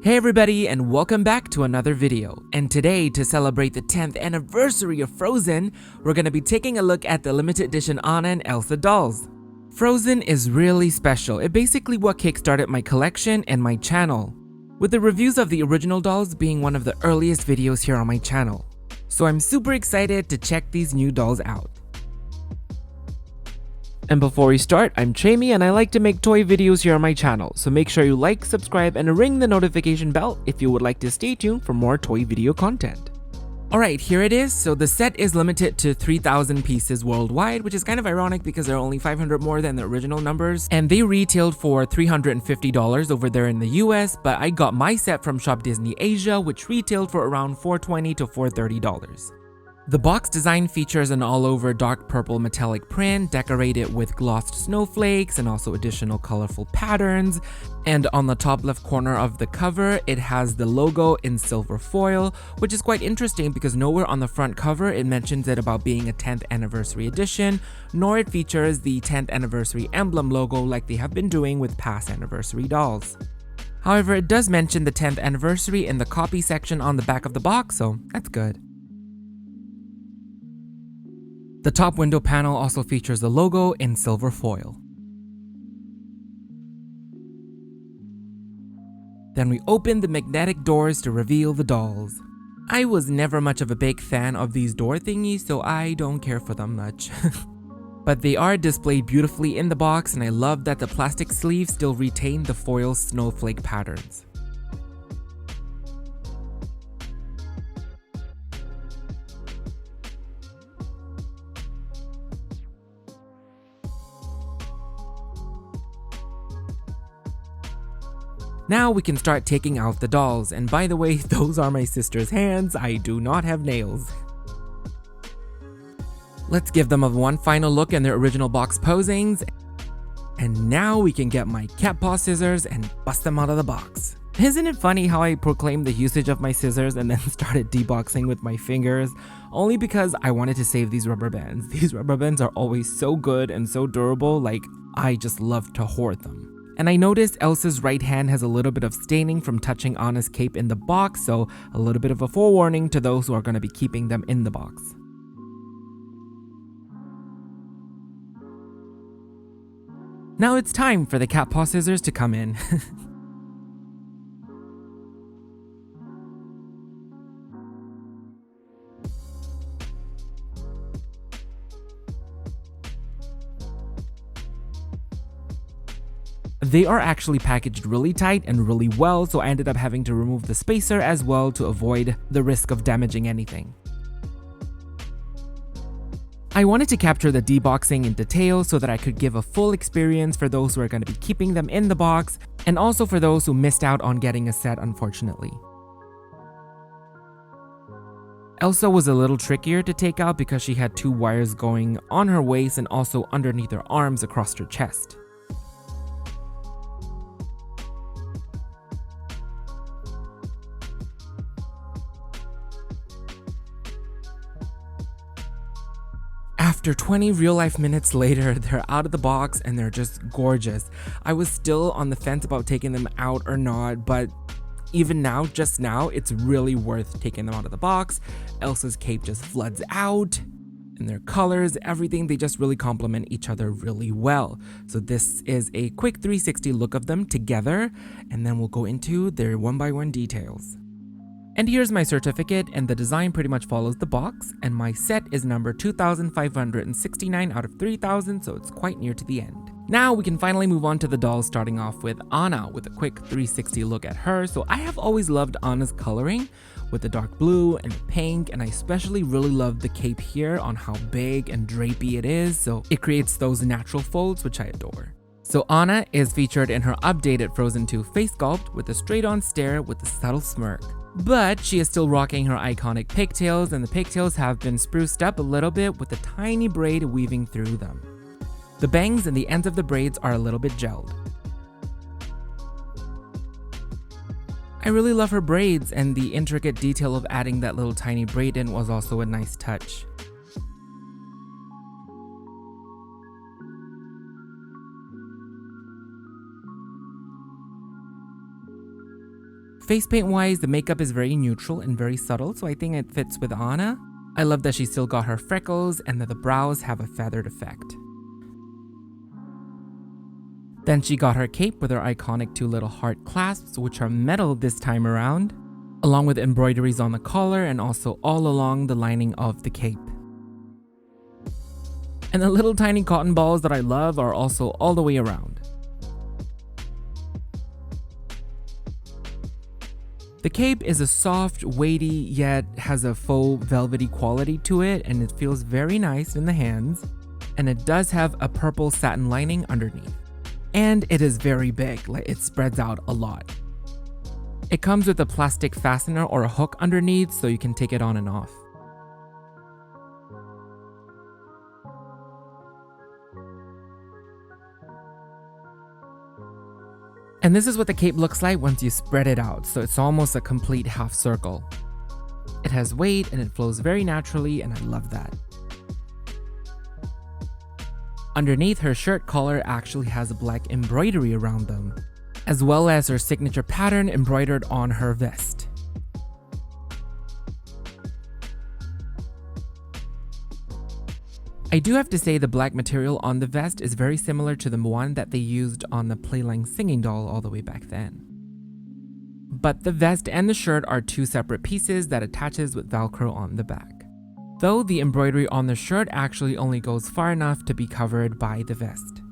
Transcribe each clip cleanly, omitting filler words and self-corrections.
Hey everybody, and welcome back to another video. And today, to celebrate the 10th anniversary of Frozen, we're gonna be taking a look at the limited edition Anna and Elsa dolls. Frozen is really special. It basically what kickstarted my collection and my channel, with the reviews of the original dolls being one of the earliest videos here on my channel. So I'm super excited to check these new dolls out. And before we start, I'm Chaymie and I like to make toy videos here on my channel, so make sure you like, subscribe, and ring the notification bell if you would like to stay tuned for more toy video content. Alright, here it is. So the set is limited to 3,000 pieces worldwide, which is kind of ironic because there are only 500 more than the original numbers, and they retailed for $350 over there in the US, but I got my set from shopDisney Asia, which retailed for around $420 to $430. The box design features an all-over dark purple metallic print decorated with glossed snowflakes and also additional colorful patterns. And on the top left corner of the cover, it has the logo in silver foil, which is quite interesting because nowhere on the front cover it mentions it about being a 10th anniversary edition, nor it features the 10th anniversary emblem logo like they have been doing with past anniversary dolls. However, it does mention the 10th anniversary in the copy section on the back of the box, so that's good. The top window panel also features the logo in silver foil. Then we open the magnetic doors to reveal the dolls. I was never much of a big fan of these door thingies, so I don't care for them much. But they are displayed beautifully in the box, and I love that the plastic sleeves still retain the foil snowflake patterns. Now we can start taking out the dolls, and by the way, those are my sister's hands. I do not have nails. Let's give them one final look in their original box posings, and now we can get my cat paw scissors and bust them out of the box. Isn't it funny how I proclaimed the usage of my scissors and then started deboxing with my fingers? Only because I wanted to save these rubber bands. These rubber bands are always so good and so durable, like I just love to hoard them. And I noticed Elsa's right hand has a little bit of staining from touching Anna's cape in the box, so a little bit of a forewarning to those who are going to be keeping them in the box. Now it's time for the cat paw scissors to come in. They are actually packaged really tight and really well, so I ended up having to remove the spacer as well to avoid the risk of damaging anything. I wanted to capture the deboxing in detail so that I could give a full experience for those who are going to be keeping them in the box, and also for those who missed out on getting a set, unfortunately. Elsa was a little trickier to take out because she had two wires going on her waist and also underneath her arms across her chest. After 20 real-life minutes later, they're out of the box and they're just gorgeous. I was still on the fence about taking them out or not, but even now, just now, it's really worth taking them out of the box. Elsa's cape just floods out, and their colors, everything, they just really complement each other really well. So this is a quick 360 look of them together, and then we'll go into their one-by-one details. And here's my certificate, and the design pretty much follows the box, and my set is number 2,569 out of 3,000, so it's quite near to the end. Now we can finally move on to the dolls, starting off with Anna with a quick 360 look at her. So I have always loved Anna's coloring with the dark blue and the pink, and I especially really love the cape here on how big and drapey it is, so it creates those natural folds, which I adore. So Anna is featured in her updated Frozen 2 face sculpt with a straight-on stare with a subtle smirk. But she is still rocking her iconic pigtails, and the pigtails have been spruced up a little bit with a tiny braid weaving through them. The bangs and the ends of the braids are a little bit gelled. I really love her braids, and the intricate detail of adding that little tiny braid in was also a nice touch. Face paint wise, the makeup is very neutral and very subtle, so I think it fits with Anna. I love that she still got her freckles and that the brows have a feathered effect. Then she got her cape with her iconic 2 little heart clasps, which are metal this time around, along with embroideries on the collar and also all along the lining of the cape. And the little tiny cotton balls that I love are also all the way around. The cape is a soft, weighty, yet has a faux velvety quality to it, and it feels very nice in the hands. And it does have a purple satin lining underneath. And it is very big, like it spreads out a lot. It comes with a plastic fastener or a hook underneath so you can take it on and off. And this is what the cape looks like once you spread it out, so it's almost a complete half circle. It has weight and it flows very naturally, and I love that. Underneath, her shirt collar actually has a black embroidery around them, as well as her signature pattern embroidered on her vest. I do have to say the black material on the vest is very similar to the one that they used on the playline singing doll all the way back then. But the vest and the shirt are 2 separate pieces that attaches with Velcro on the back. Though the embroidery on the shirt actually only goes far enough to be covered by the vest.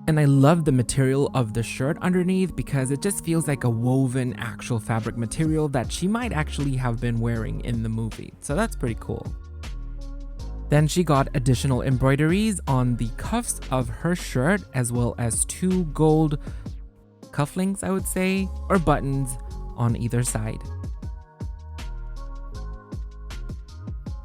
And I love the material of the shirt underneath because it just feels like a woven actual fabric material that she might actually have been wearing in the movie. So that's pretty cool. Then she got additional embroideries on the cuffs of her shirt, as well as 2 gold cufflinks, I would say, or buttons on either side.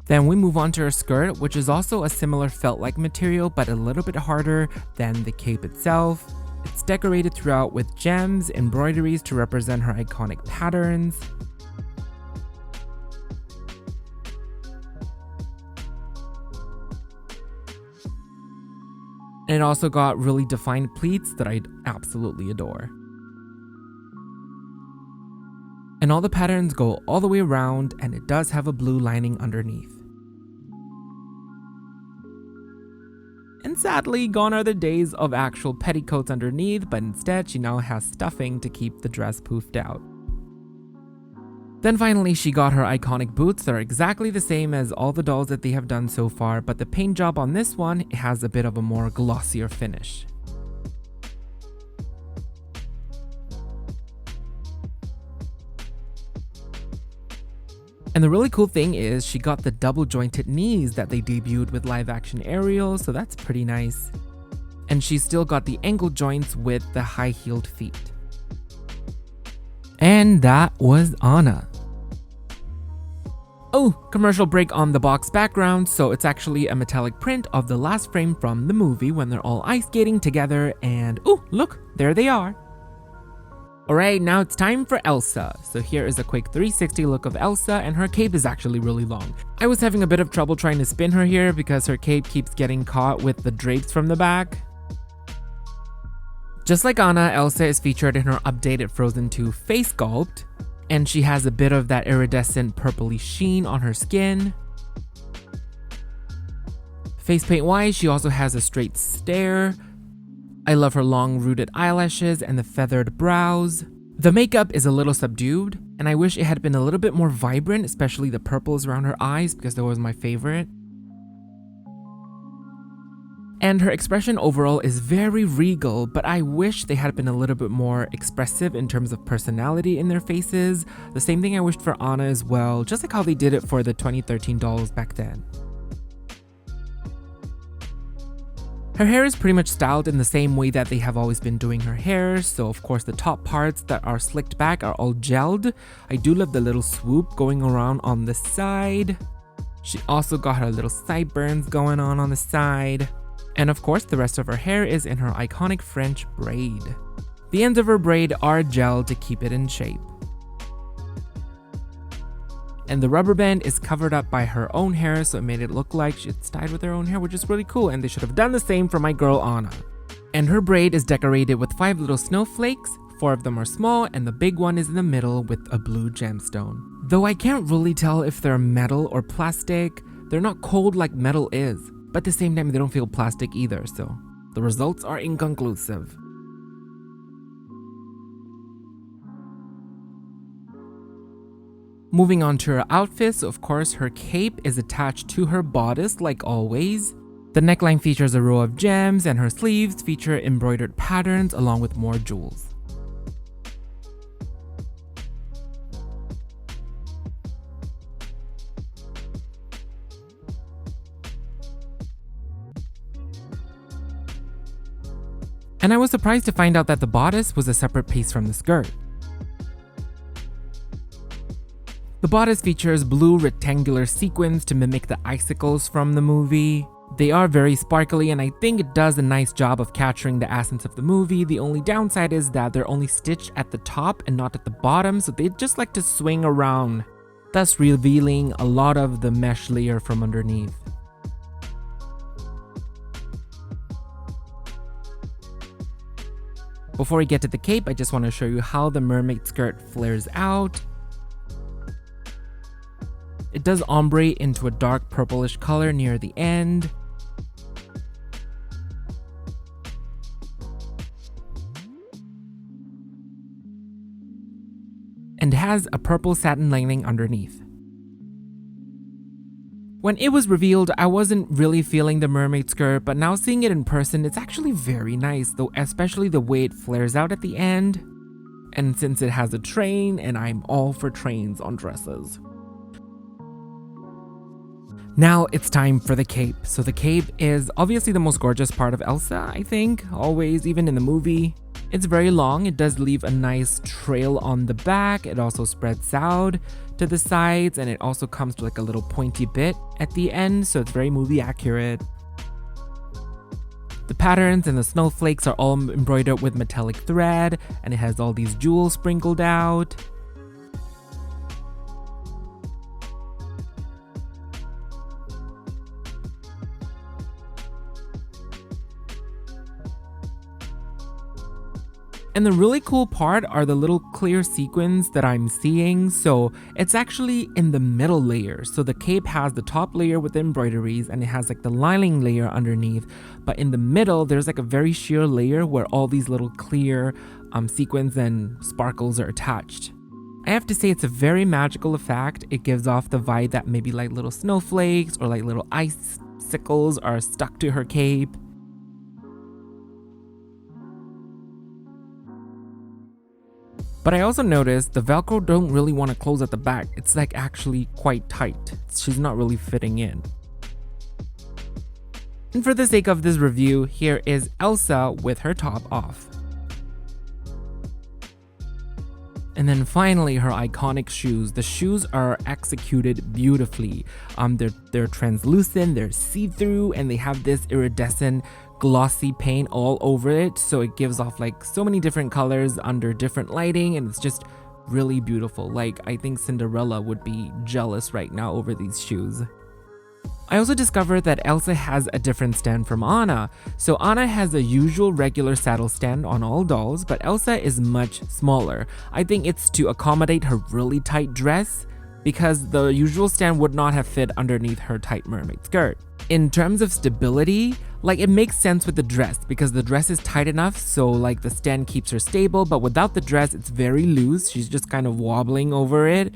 Then we move on to her skirt, which is also a similar felt-like material, but a little bit harder than the cape itself. It's decorated throughout with gems, embroideries to represent her iconic patterns. And it also got really defined pleats that I absolutely adore. And all the patterns go all the way around, and it does have a blue lining underneath. And sadly, gone are the days of actual petticoats underneath, but instead she now has stuffing to keep the dress poofed out. Then finally, she got her iconic boots that are exactly the same as all the dolls that they have done so far, but the paint job on this one has a bit of a more glossier finish. And the really cool thing is she got the double jointed knees that they debuted with live action Ariel, so that's pretty nice. And she still got the ankle joints with the high heeled feet. And that was Anna. Oh, commercial break on the box background, so it's actually a metallic print of the last frame from the movie when they're all ice skating together, and oh, look, there they are. Alright, now it's time for Elsa. So here is a quick 360 look of Elsa, and her cape is actually really long. I was having a bit of trouble trying to spin her here because her cape keeps getting caught with the drapes from the back. Just like Anna, Elsa is featured in her updated Frozen 2 face sculpt, and she has a bit of that iridescent purpley sheen on her skin. Face paint wise, she also has a straight stare. I love her long rooted eyelashes and the feathered brows. The makeup is a little subdued, and I wish it had been a little bit more vibrant, especially the purples around her eyes because that was my favorite. And her expression overall is very regal, but I wish they had been a little bit more expressive in terms of personality in their faces. The same thing I wished for Anna as well, just like how they did it for the 2013 dolls back then. Her hair is pretty much styled in the same way that they have always been doing her hair, so of course the top parts that are slicked back are all gelled. I do love the little swoop going around on the side. She also got her little sideburns going on the side. And of course, the rest of her hair is in her iconic French braid. The ends of her braid are gelled to keep it in shape. And the rubber band is covered up by her own hair, so it made it look like it's tied with her own hair, which is really cool, and they should have done the same for my girl Anna. And her braid is decorated with 5 little snowflakes, 4 of them are small, and the big one is in the middle with a blue gemstone. Though I can't really tell if they're metal or plastic. They're not cold like metal is, but at the same time they don't feel plastic either, so the results are inconclusive. Moving on to her outfits, of course her cape is attached to her bodice like always. The neckline features a row of gems, and her sleeves feature embroidered patterns along with more jewels. And I was surprised to find out that the bodice was a separate piece from the skirt. The bodice features blue rectangular sequins to mimic the icicles from the movie. They are very sparkly, and I think it does a nice job of capturing the essence of the movie. The only downside is that they're only stitched at the top and not at the bottom, so they just like to swing around, thus revealing a lot of the mesh layer from underneath. Before we get to the cape, I just want to show you how the mermaid skirt flares out. It does ombre into a dark purplish color near the end. And has a purple satin lining underneath. When it was revealed, I wasn't really feeling the mermaid skirt, but now seeing it in person, it's actually very nice, though especially the way it flares out at the end. And since it has a train, and I'm all for trains on dresses. Now it's time for the cape. So the cape is obviously the most gorgeous part of Elsa, I think, always, even in the movie. It's very long, it does leave a nice trail on the back, it also spreads out to the sides, and it also comes to like a little pointy bit at the end, so it's very movie accurate. The patterns and the snowflakes are all embroidered with metallic thread, and it has all these jewels sprinkled out. And the really cool part are the little clear sequins that I'm seeing. So it's actually in the middle layer. So the cape has the top layer with the embroideries, and it has like the lining layer underneath. But in the middle, there's like a very sheer layer where all these little clear sequins and sparkles are attached. I have to say it's a very magical effect. It gives off the vibe that maybe like little snowflakes or like little icicles are stuck to her cape. But I also noticed the Velcro don't really want to close at the back. It's like actually quite tight. She's not really fitting in. And for the sake of this review, here is Elsa with her top off. And then finally, her iconic shoes. The shoes are executed beautifully. They're translucent, they're see-through, and they have this iridescent glossy paint all over it, so it gives off like so many different colors under different lighting, and it's just really beautiful. Like, I think Cinderella would be jealous right now over these shoes. I also discovered that Elsa has a different stand from Anna. So Anna has a usual regular saddle stand on all dolls, but Elsa is much smaller. I think it's to accommodate her really tight dress, because the usual stand would not have fit underneath her tight mermaid skirt. In terms of stability, like, it makes sense with the dress because the dress is tight enough, so like the stand keeps her stable, but without the dress it's very loose. She's just kind of wobbling over it.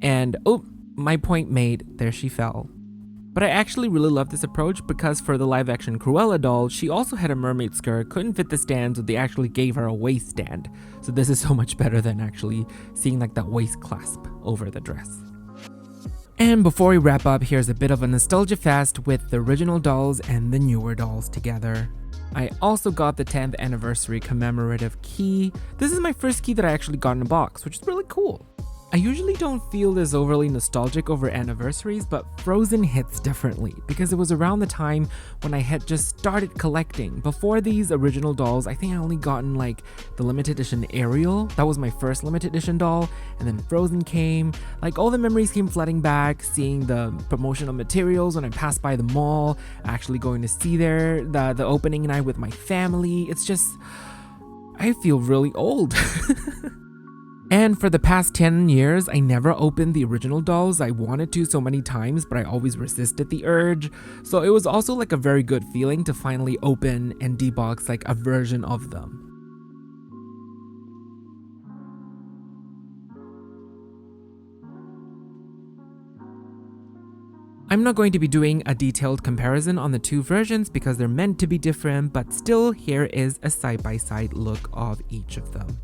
And oh, my point made, there she fell. But I actually really love this approach because for the live action Cruella doll, she also had a mermaid skirt, couldn't fit the stand, so they actually gave her a waist stand. So this is so much better than actually seeing like that waist clasp over the dress. And before we wrap up, here's a bit of a nostalgia fest with the original dolls and the newer dolls together. I also got the 10th anniversary commemorative key. This is my first key that I actually got in a box, which is really cool. I usually don't feel this overly nostalgic over anniversaries, but Frozen hits differently because it was around the time when I had just started collecting. Before these original dolls, I think I only gotten like the limited edition Ariel. That was my first limited edition doll, and then Frozen came. Like all the memories came flooding back, seeing the promotional materials when I passed by the mall, actually going to see the opening night with my family. It's just, I feel really old. And for the past 10 years, I never opened the original dolls. I wanted to so many times, but I always resisted the urge. So it was also like a very good feeling to finally open and debox like a version of them. I'm not going to be doing a detailed comparison on the two versions because they're meant to be different, but still here is a side-by-side look of each of them.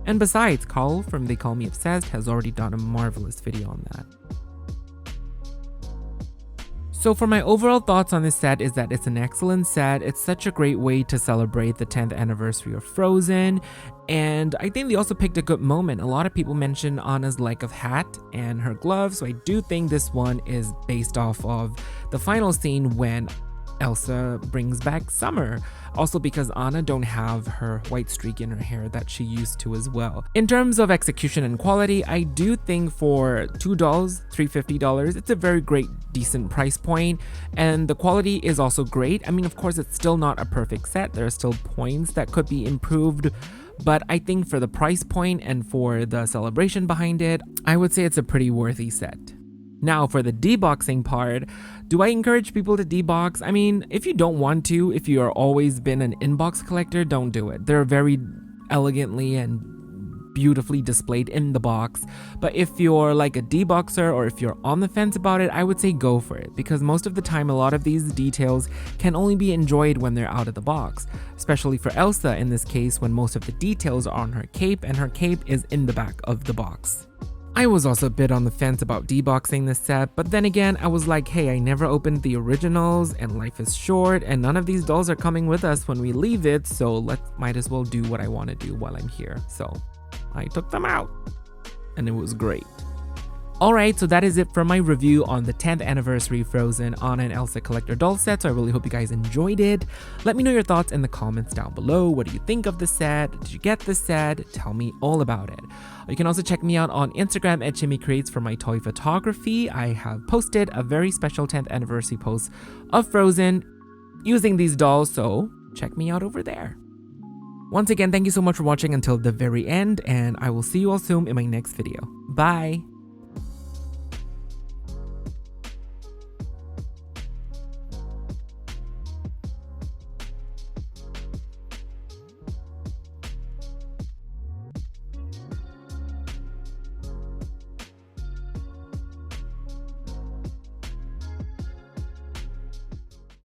And besides, Carl from They Call Me Obsessed has already done a marvelous video on that. So for my overall thoughts on this set is that it's an excellent set. It's such a great way to celebrate the 10th anniversary of Frozen. And I think they also picked a good moment. A lot of people mentioned Anna's lack of hat and her gloves. So I do think this one is based off of the final scene when Elsa brings back Summer. Also because Anna don't have her white streak in her hair that she used to as well. In terms of execution and quality, I do think for $2, $350, it's a very great, decent price point. And the quality is also great. I mean, of course, it's still not a perfect set. There are still points that could be improved. But I think for the price point and for the celebration behind it, I would say it's a pretty worthy set. Now for the deboxing part, do I encourage people to debox? I mean, if you don't want to, if you are always been an inbox collector, don't do it. They're very elegantly and beautifully displayed in the box. But if you're like a deboxer or if you're on the fence about it, I would say go for it, because most of the time a lot of these details can only be enjoyed when they're out of the box, especially for Elsa in this case when most of the details are on her cape and her cape is in the back of the box. I was also a bit on the fence about deboxing this set, but then again, I was like, hey, I never opened the originals and life is short and none of these dolls are coming with us when we leave it, so might as well do what I want to do while I'm here. So I took them out and it was great. Alright, so that is it for my review on the 10th anniversary Frozen Anna and Elsa collector doll set, so I really hope you guys enjoyed it. Let me know your thoughts in the comments down below. What do you think of the set? Did you get the set? Tell me all about it. You can also check me out on Instagram at Chaymie Creates for my toy photography. I have posted a very special 10th anniversary post of Frozen using these dolls, so check me out over there. Once again, thank you so much for watching until the very end, and I will see you all soon in my next video. Bye!